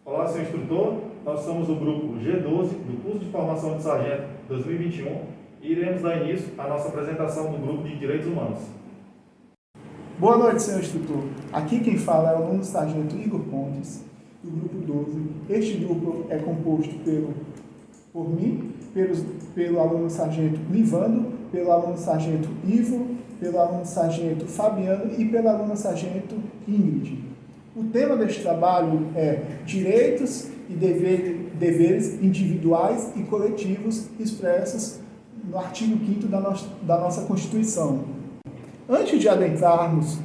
Olá, senhor instrutor. Nós somos o grupo G12 do curso de formação de sargento 2021 e iremos dar início à nossa apresentação do grupo de Direitos Humanos. Boa noite, senhor instrutor. Aqui quem fala é o aluno sargento Igor Pontes, do grupo 12. Este grupo é composto por mim, pelo aluno sargento Livando, pelo aluno sargento Ivo, pelo aluno sargento Fabiano e pela aluna sargento Ingrid. O tema deste trabalho é direitos e deveres individuais e coletivos expressos no artigo 5º da nossa Constituição. Antes de adentrarmos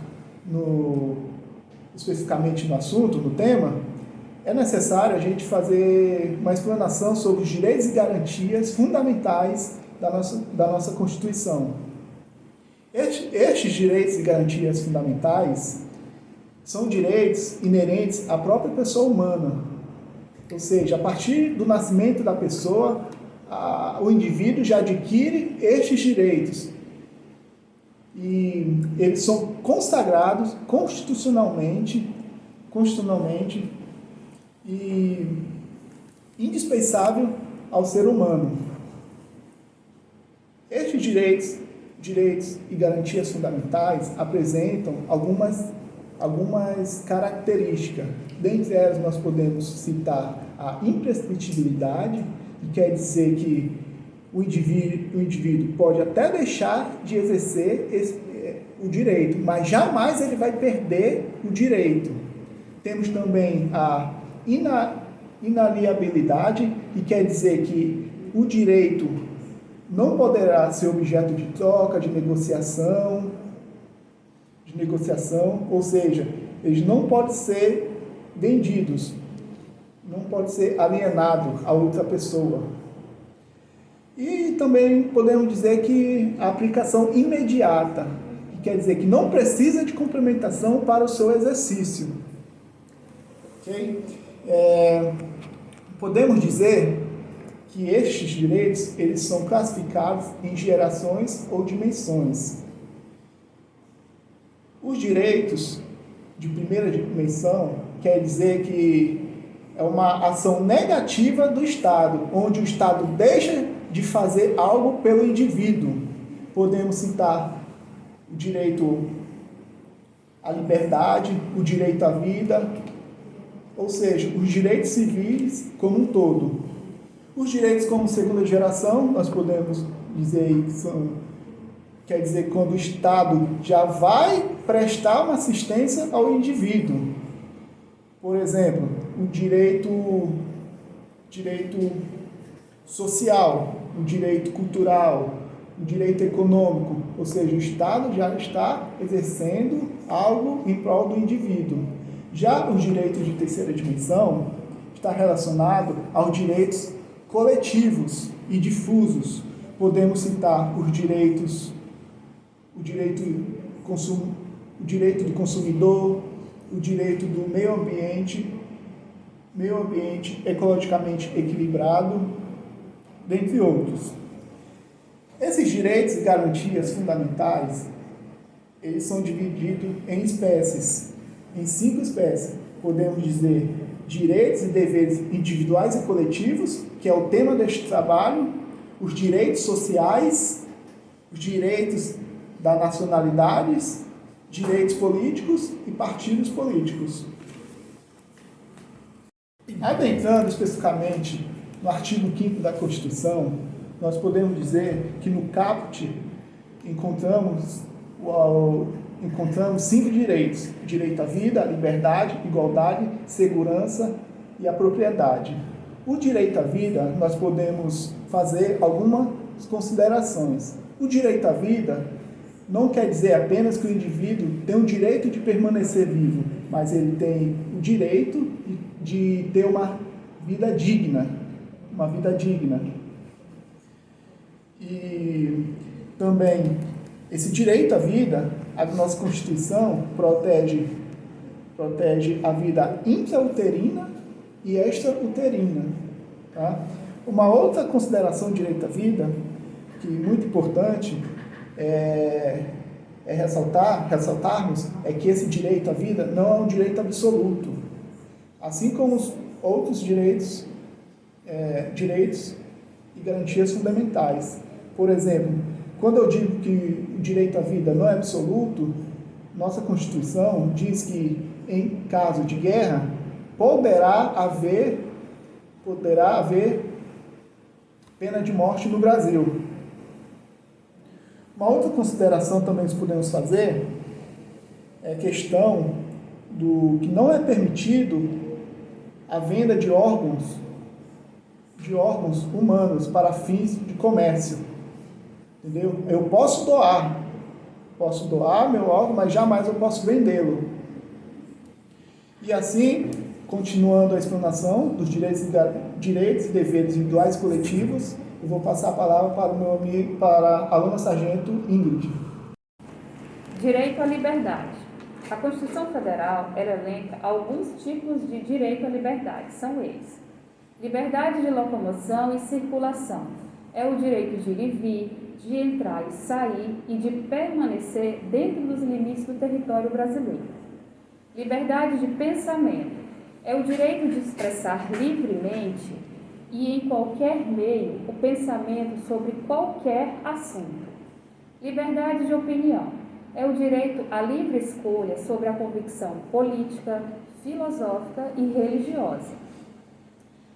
especificamente no assunto, no tema, é necessário a gente fazer uma explanação sobre os direitos e garantias fundamentais da nossa Constituição. Estes direitos e garantias fundamentais são direitos inerentes à própria pessoa humana. Ou seja, a partir do nascimento da pessoa, o indivíduo já adquire estes direitos. E eles são consagrados constitucionalmente e indispensável ao ser humano. Estes direitos e garantias fundamentais apresentam algumas características. Dentre elas, nós podemos citar a imprescritibilidade, que quer dizer que o indivíduo pode até deixar de exercer o direito, mas jamais ele vai perder o direito. Temos também a inaliabilidade, que quer dizer que o direito não poderá ser objeto de troca, de negociação, ou seja, eles não podem ser vendidos, não pode ser alienado a outra pessoa. E também podemos dizer que a aplicação imediata, que quer dizer que não precisa de complementação para o seu exercício. Okay? Podemos dizer que estes direitos eles são classificados em gerações ou dimensões. Os direitos de primeira dimensão quer dizer que é uma ação negativa do Estado, onde o Estado deixa de fazer algo pelo indivíduo. Podemos citar o direito à liberdade, o direito à vida, ou seja, os direitos civis como um todo. Os direitos como segunda geração, nós podemos dizer que quer dizer quando o Estado já vai prestar uma assistência ao indivíduo. Por exemplo, o direito social, o direito cultural, o direito econômico, ou seja, o Estado já está exercendo algo em prol do indivíduo. Já os direitos de terceira dimensão está relacionado aos direitos coletivos e difusos. Podemos citar o direito do consumidor, o direito do meio ambiente ecologicamente equilibrado, dentre outros. Esses direitos e garantias fundamentais, eles são divididos em espécies, em 5 espécies. Podemos dizer direitos e deveres individuais e coletivos, que é o tema deste trabalho, os direitos sociais, os direitos das nacionalidades, direitos políticos e partidos políticos. Adentrando especificamente no artigo 5º da Constituição, nós podemos dizer que no caput encontramos 5 direitos: direito à vida, à liberdade, igualdade, segurança e à propriedade. O direito à vida, nós podemos fazer algumas considerações. O direito à vida não quer dizer apenas que o indivíduo tem o direito de permanecer vivo, mas ele tem o direito de ter uma vida digna. E também esse direito à vida, a nossa Constituição protege a vida intrauterina e extrauterina. Tá? Uma outra consideração do direito à vida, que é muito importante, ressaltarmos, é que esse direito à vida não é um direito absoluto. Assim como outros direitos, direitos e garantias fundamentais. Por exemplo, quando eu digo que o direito à vida não é absoluto, nossa Constituição diz que, em caso de guerra, poderá haver pena de morte no Brasil. Uma outra consideração também que podemos fazer é a questão do que não é permitido a venda de órgãos humanos para fins de comércio. Entendeu? Eu posso doar meu órgão, mas jamais eu posso vendê-lo. E assim, continuando a explanação dos direitos e deveres individuais e coletivos, eu vou passar a palavra para o meu amigo, para a aluna sargento Ingrid. Direito à liberdade. A Constituição Federal, ela elenca alguns tipos de direito à liberdade. São eles: liberdade de locomoção e circulação. É o direito de ir e vir, de entrar e sair e de permanecer dentro dos limites do território brasileiro. Liberdade de pensamento. É o direito de expressar livremente e em qualquer meio o pensamento sobre qualquer assunto. Liberdade de opinião. É o direito à livre escolha sobre a convicção política, filosófica e religiosa.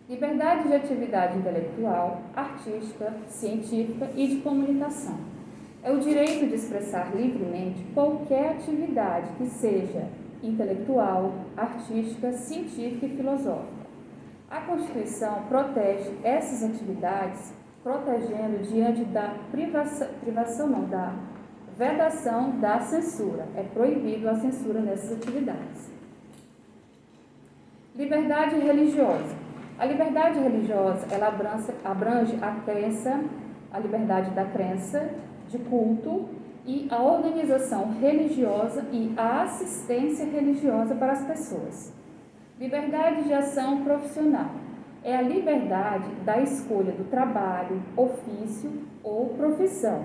Liberdade de atividade intelectual, artística, científica e de comunicação. É o direito de expressar livremente qualquer atividade que seja intelectual, artística, científica e filosófica. A Constituição protege essas atividades, protegendo diante da da vedação da censura. É proibido a censura nessas atividades. Liberdade religiosa. A liberdade religiosa, ela abrange a liberdade da crença, de culto e a organização religiosa e a assistência religiosa para as pessoas. Liberdade de ação profissional. É a liberdade da escolha do trabalho, ofício ou profissão.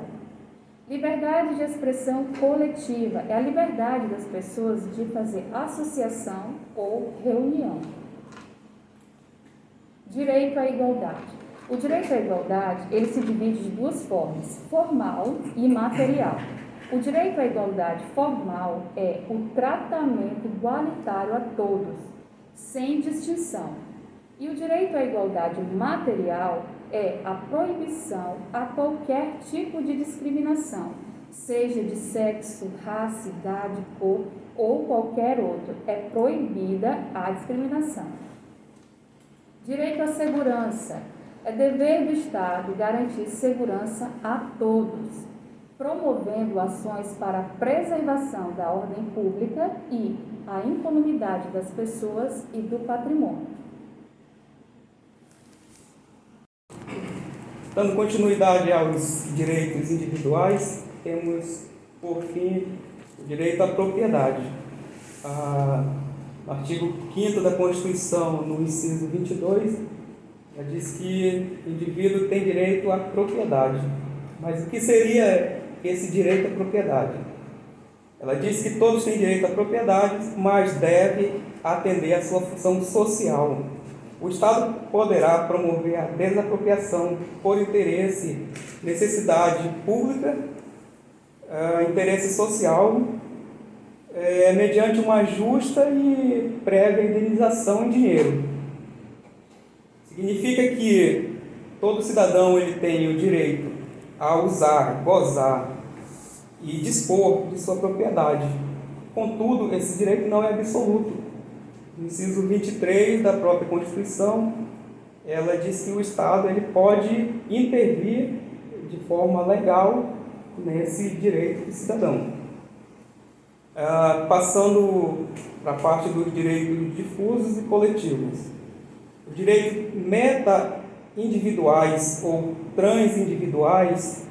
Liberdade de expressão coletiva. É a liberdade das pessoas de fazer associação ou reunião. Direito à igualdade. O direito à igualdade, ele se divide de duas formas, formal e material. O direito à igualdade formal é o tratamento igualitário a todos, sem distinção. E o direito à igualdade material é a proibição a qualquer tipo de discriminação, seja de sexo, raça, idade, cor ou qualquer outro. É proibida a discriminação. Direito à segurança. É dever do Estado garantir segurança a todos, promovendo ações para a preservação da ordem pública e a incolumidade das pessoas e do patrimônio. Dando continuidade aos direitos individuais, temos, por fim, o direito à propriedade. O artigo 5º da Constituição, no inciso 22, diz que o indivíduo tem direito à propriedade. Mas o que seria esse direito à propriedade? Ela diz que todos têm direito à propriedade, mas deve atender à sua função social. O Estado poderá promover a desapropriação por interesse, necessidade pública, interesse social, mediante uma justa e prévia indenização em dinheiro. Significa que todo cidadão ele tem o direito a usar, gozar e dispor de sua propriedade. Contudo, esse direito não é absoluto. No inciso 23 da própria Constituição, ela diz que o Estado ele pode intervir de forma legal nesse direito do cidadão. Passando para a parte dos direitos difusos e coletivos. Os direitos meta-individuais ou transindividuais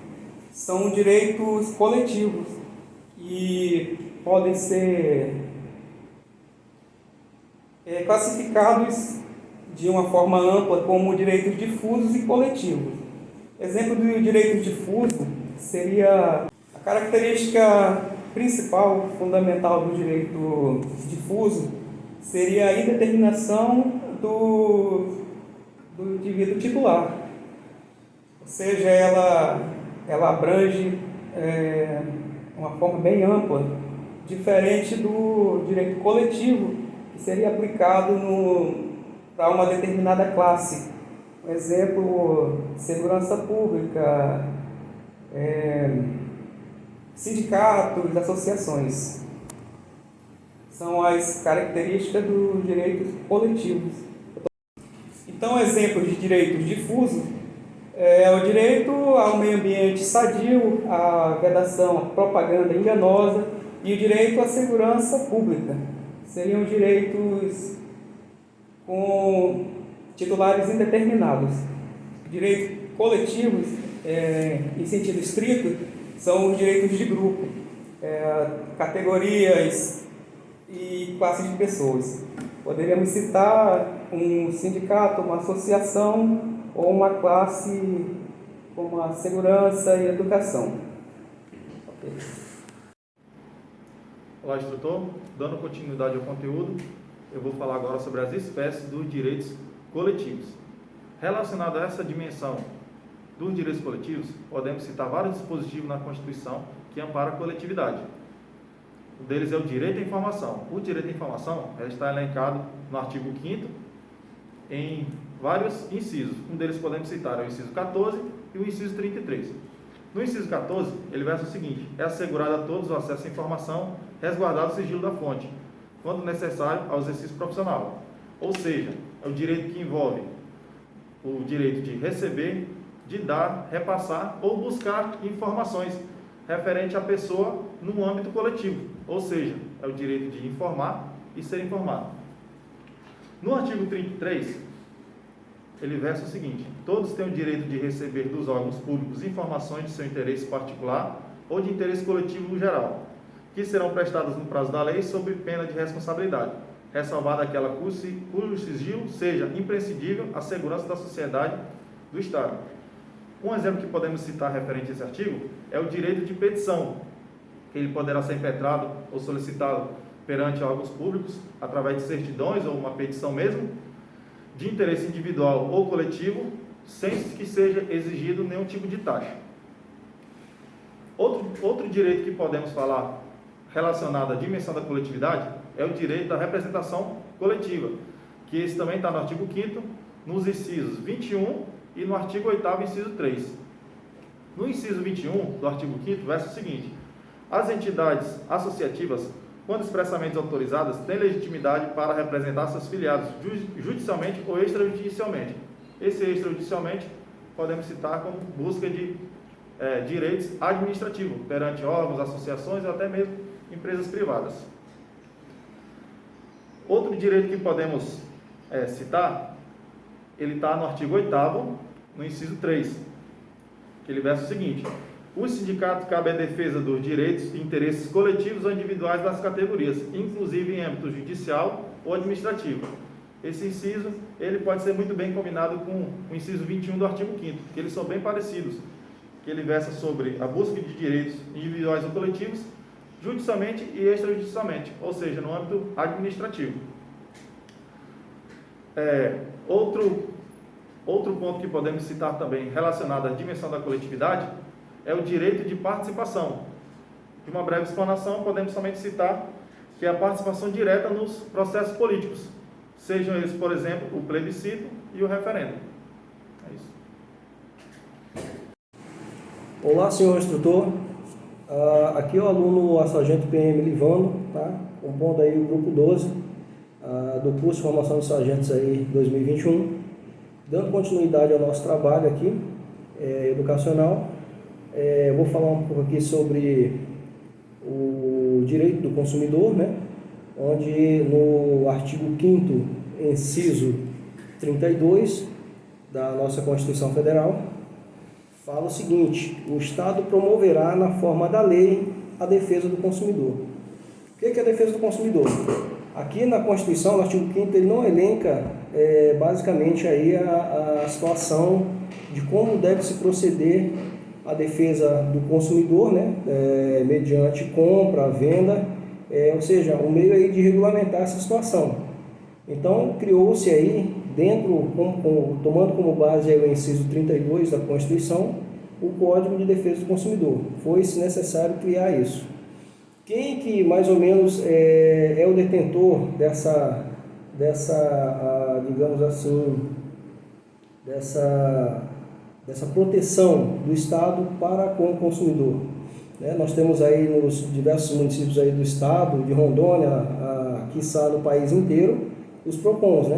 são direitos coletivos e podem ser classificados de uma forma ampla como direitos difusos e coletivos. Exemplo do direito difuso seria a característica principal, fundamental do direito difuso, seria a indeterminação do indivíduo titular. Ou seja, ela abrange uma forma bem ampla, diferente do direito coletivo, que seria aplicado para uma determinada classe. Por exemplo, segurança pública, sindicatos, associações. São as características dos direitos coletivos. Então, exemplos de direitos difusos é o direito ao meio ambiente sadio, a vedação, a propaganda enganosa e o direito à segurança pública. Seriam direitos com titulares indeterminados. Direitos coletivos, em sentido estrito, são os direitos de grupo, categorias e classes de pessoas. Poderíamos citar um sindicato, uma associação ou uma classe como a segurança e educação. Okay. Olá, instrutor. Dando continuidade ao conteúdo, eu vou falar agora sobre as espécies dos direitos coletivos. Relacionado a essa dimensão dos direitos coletivos, podemos citar vários dispositivos na Constituição que amparam a coletividade. Um deles é o direito à informação. O direito à informação está elencado no artigo 5º em vários incisos. Um deles podemos citar o inciso 14 e o inciso 33. No inciso 14, ele versa o seguinte: é assegurado a todos o acesso à informação, resguardado o sigilo da fonte, quando necessário ao exercício profissional. Ou seja, é o direito que envolve o direito de receber, de dar, repassar ou buscar informações referente à pessoa no âmbito coletivo. Ou seja, é o direito de informar e ser informado. No artigo 33, ele versa o seguinte: todos têm o direito de receber dos órgãos públicos informações de seu interesse particular ou de interesse coletivo no geral, que serão prestadas no prazo da lei sob pena de responsabilidade, ressalvada aquela cujo sigilo seja imprescindível à segurança da sociedade do Estado. Um exemplo que podemos citar referente a esse artigo é o direito de petição, que ele poderá ser impetrado ou solicitado perante órgãos públicos através de certidões ou uma petição mesmo, de interesse individual ou coletivo, sem que seja exigido nenhum tipo de taxa. Outro direito que podemos falar relacionado à dimensão da coletividade é o direito da representação coletiva, que esse também está no artigo 5º, nos incisos 21 e no artigo 8º, inciso 3. No inciso 21 do artigo 5º, versa o seguinte: as entidades associativas, quando expressamente autorizadas, têm legitimidade para representar seus filiados judicialmente ou extrajudicialmente. Esse extrajudicialmente podemos citar como busca de direitos administrativos perante órgãos, associações ou até mesmo empresas privadas. Outro direito que podemos citar, ele está no artigo 8º, no inciso 3, que ele versa o seguinte: o sindicato cabe a defesa dos direitos e interesses coletivos ou individuais das categorias, inclusive em âmbito judicial ou administrativo. Esse inciso, ele pode ser muito bem combinado com o inciso 21 do artigo 5º, que eles são bem parecidos, que ele versa sobre a busca de direitos individuais ou coletivos, judicialmente e extrajudicialmente, ou seja, no âmbito administrativo. Outro ponto que podemos citar também relacionado à dimensão da coletividade é o direito de participação. De uma breve explanação, podemos somente citar que é a participação direta nos processos políticos, sejam eles, por exemplo, o plebiscito e o referendo. É isso. Olá, senhor instrutor. Aqui é o aluno sargento PM Livando, tá? Compondo aí o grupo 12 do curso de formação de sargentos aí 2021. Dando continuidade ao nosso trabalho aqui, educacional, eu vou falar um pouco aqui sobre o direito do consumidor, né? Onde no artigo 5º, inciso 32 da nossa Constituição Federal, fala o seguinte: o Estado promoverá na forma da lei a defesa do consumidor. O que é a defesa do consumidor? Aqui na Constituição, no artigo 5º, ele não elenca basicamente aí a situação de como deve se proceder a defesa do consumidor, né? Mediante compra, venda, ou seja, um meio aí de regulamentar essa situação. Então, criou-se aí, tomando como base aí o inciso 32 da Constituição, o Código de Defesa do Consumidor. Foi-se necessário criar isso. Quem que mais ou menos é o detentor digamos assim, dessa proteção do Estado para com o consumidor? Nós temos aí nos diversos municípios aí do Estado, de Rondônia, quiçá no país inteiro, os PROCONs,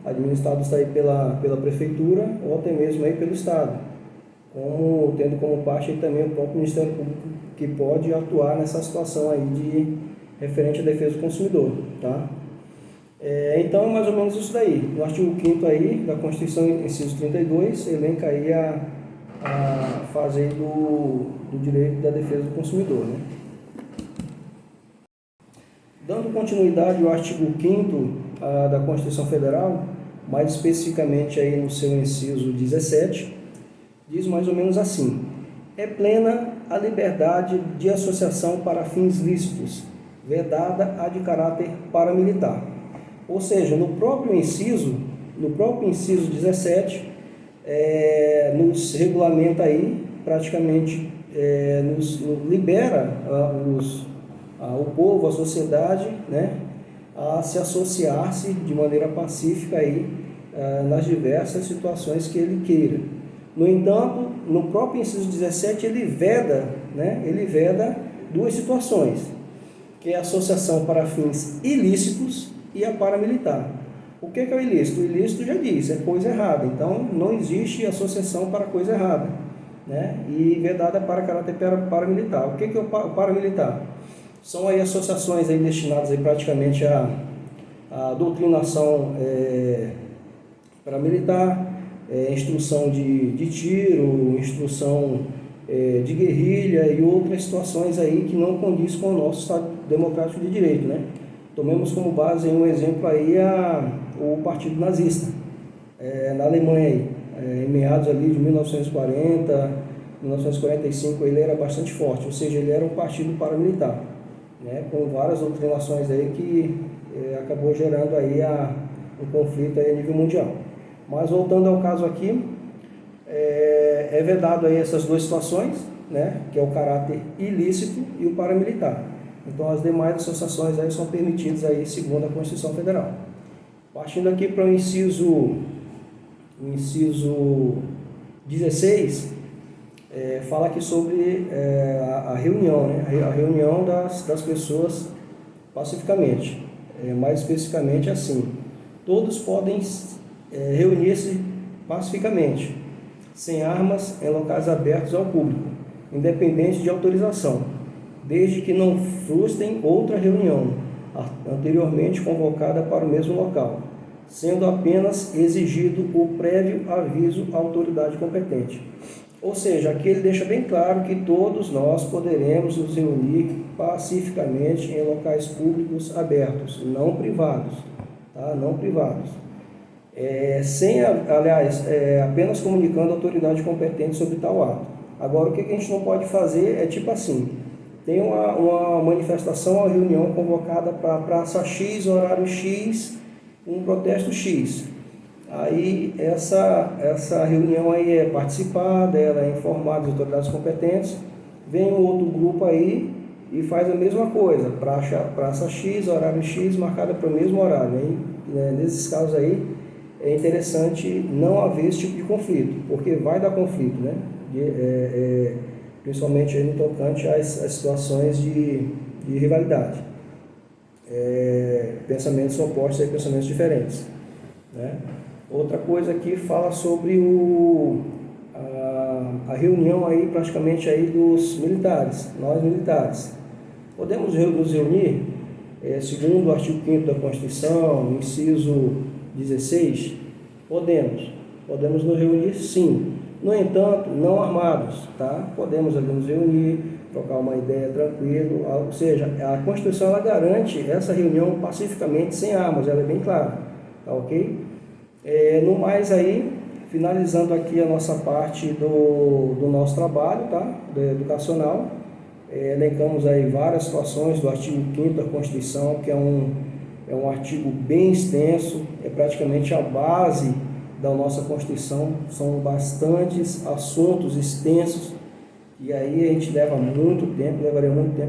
administrados aí pela Prefeitura ou até mesmo aí pelo Estado, tendo como parte aí também o próprio Ministério Público, que pode atuar nessa situação aí referente à defesa do consumidor, tá? Então, mais ou menos isso daí. No artigo 5º aí da Constituição, inciso 32, elenca aí a fase aí do direito da defesa do consumidor, Dando continuidade ao artigo 5º da Constituição Federal, mais especificamente aí no seu inciso 17, diz mais ou menos assim: é plena a liberdade de associação para fins lícitos, vedada a de caráter paramilitar. Ou seja, no próprio inciso 17, nos regulamenta aí, praticamente nos libera o povo, a sociedade, a se associar-se de maneira pacífica aí, nas diversas situações que ele queira. No entanto, no próprio inciso 17, ele veda duas situações, que é a associação para fins ilícitos e a paramilitar. O que é o ilícito? O ilícito já diz, é coisa errada, então não existe associação para coisa errada, e vedada para caráter paramilitar. O que é o paramilitar? São aí associações aí destinadas aí praticamente à doutrinação paramilitar, instrução de tiro, instrução de guerrilha e outras situações aí que não condiz com o nosso Estado Democrático de Direito, Tomemos como base um exemplo aí o Partido Nazista, na Alemanha aí, em meados ali de 1940, 1945, ele era bastante forte, ou seja, ele era um partido paramilitar, com várias doutrinações aí que acabou gerando aí um conflito aí a nível mundial. Mas voltando ao caso aqui, é vedado aí essas duas situações, que é o caráter ilícito e o paramilitar. Então as demais associações aí são permitidas aí segundo a Constituição Federal. Partindo aqui para o inciso 16, fala aqui sobre a reunião, a reunião das pessoas pacificamente. Mais especificamente assim: todos podem reunir-se pacificamente, sem armas, em locais abertos ao público, independente de autorização, desde que não frustrem outra reunião anteriormente convocada para o mesmo local, sendo apenas exigido o prévio aviso à autoridade competente. Ou seja, aqui ele deixa bem claro que todos nós poderemos nos reunir pacificamente em locais públicos abertos, não privados, não privados. Apenas comunicando a autoridade competente sobre tal ato. Agora, o que a gente não pode fazer é tipo assim: tem uma manifestação, uma reunião convocada para praça X, horário X, um protesto X. Aí essa reunião aí é participada, ela é informada das autoridades competentes, vem um outro grupo aí e faz a mesma coisa, praça X, horário X, marcada para o mesmo horário. Aí, nesses casos aí, é interessante não haver esse tipo de conflito, porque vai dar conflito, principalmente aí no tocante às situações de rivalidade. Pensamentos opostos e pensamentos diferentes. Outra coisa aqui fala sobre a reunião aí praticamente aí dos militares, nós militares. Podemos nos reunir, segundo o artigo 5º da Constituição, inciso 16, podemos nos reunir sim. No entanto, não armados, Podemos ali nos reunir, trocar uma ideia tranquilo, ou seja, a Constituição ela garante essa reunião pacificamente sem armas, ela é bem clara, ok? No mais aí, finalizando aqui a nossa parte do nosso trabalho, do educacional, elencamos aí várias situações do artigo 5º da Constituição, que é é um artigo bem extenso, é praticamente a base da nossa Constituição, são bastantes assuntos extensos, e aí a gente levaria muito tempo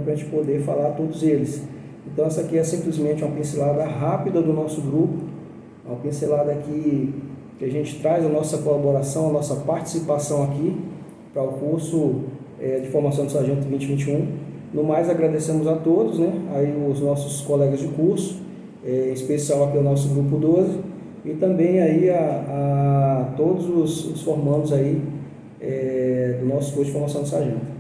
para a gente poder falar todos eles. Então essa aqui é simplesmente uma pincelada rápida do nosso grupo, uma pincelada aqui que a gente traz a nossa colaboração, a nossa participação aqui para o curso de formação de sargento 2021. No mais, agradecemos a todos, né? Aí os nossos colegas de curso, em especial aqui o nosso grupo 12, e também aí a todos os formandos aí do nosso curso de formação de sargento.